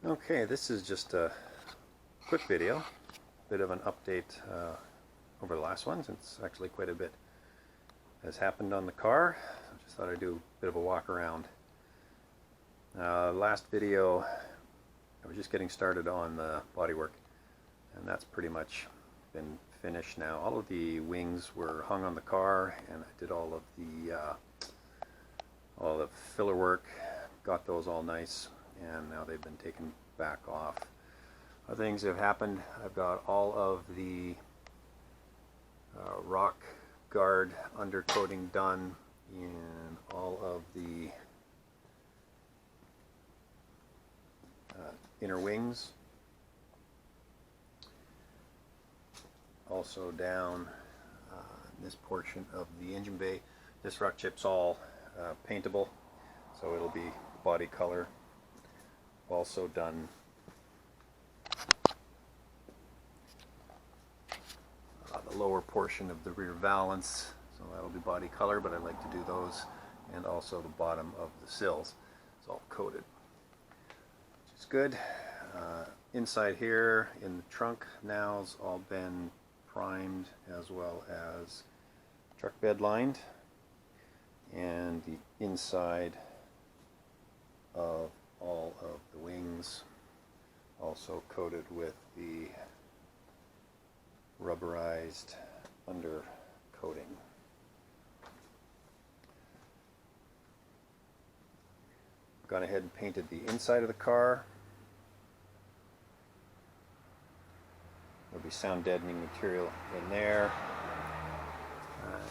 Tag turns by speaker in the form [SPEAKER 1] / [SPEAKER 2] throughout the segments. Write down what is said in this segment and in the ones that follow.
[SPEAKER 1] Okay, this is just a quick video, bit of an update over the last one, since actually quite a bit has happened on the car. I just thought I'd do a bit of a walk around. Last video, I was just getting started on the bodywork, and that's pretty much been finished now. All of the wings were hung on the car, and I did all the filler work, got those all nice, and now they've been taken back off. Other things have happened. I've got all of the rock guard undercoating done in all of the inner wings. Also down this portion of the engine bay. This rock chip's all paintable, so it'll be body color. Also done the lower portion of the rear valance, so that'll be body color, but I like to do those, and also the bottom of the sills. It's all coated, which is good. Inside here in the trunk now's all been primed, as well as truck bed lined, and the inside of all of the wings also coated with the rubberized under coating. Gone ahead and painted the inside of the car. There'll be sound deadening material in there,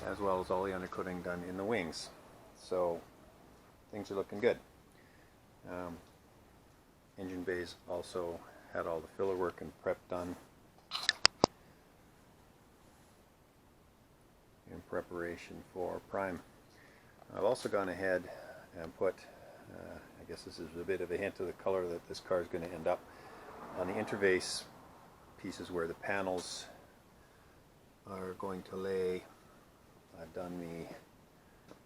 [SPEAKER 1] as well as all the undercoating done in the wings. So things are looking good. Engine bays also had all the filler work and prep done in preparation for prime. I've also gone ahead and put, I guess this is a bit of a hint of the color that this car is going to end up, on the interface pieces where the panels are going to lay. I've done the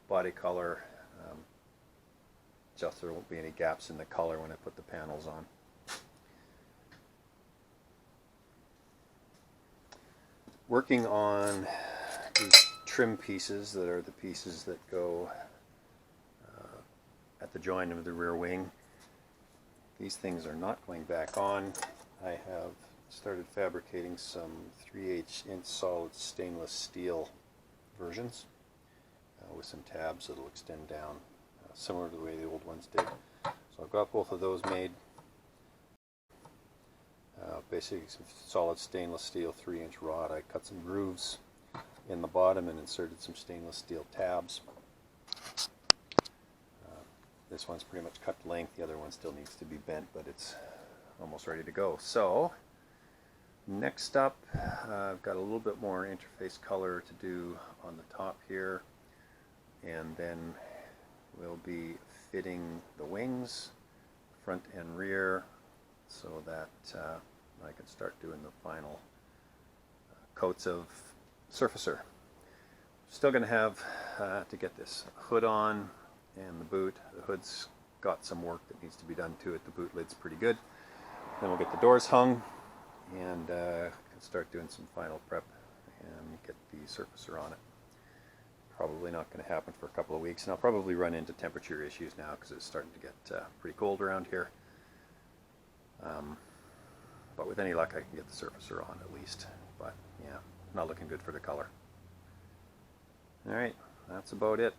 [SPEAKER 1] body color, just so there won't be any gaps in the color when I put the panels on. Working on these trim pieces that are the pieces that go at the joint of the rear wing. These things are not going back on. I have started fabricating some 3/8 inch solid stainless steel versions with some tabs that will extend down, similar to the way the old ones did. So I've got both of those made. Basically some solid stainless steel 3-inch rod. I cut some grooves in the bottom and inserted some stainless steel tabs. This one's pretty much cut to length, the other one still needs to be bent, but it's almost ready to go. So next up, I've got a little bit more interface color to do on the top here, and then we'll be fitting the wings, front and rear, so that I can start doing the final coats of surfacer. Still going to have to get this hood on and the boot. The hood's got some work that needs to be done to it. The boot lid's pretty good. Then we'll get the doors hung and can start doing some final prep and get the surfacer on it. Probably not going to happen for a couple of weeks, and I'll probably run into temperature issues now because it's starting to get pretty cold around here. But with any luck I can get the surfacer on at least. But yeah, not looking good for the color. Alright, that's about it.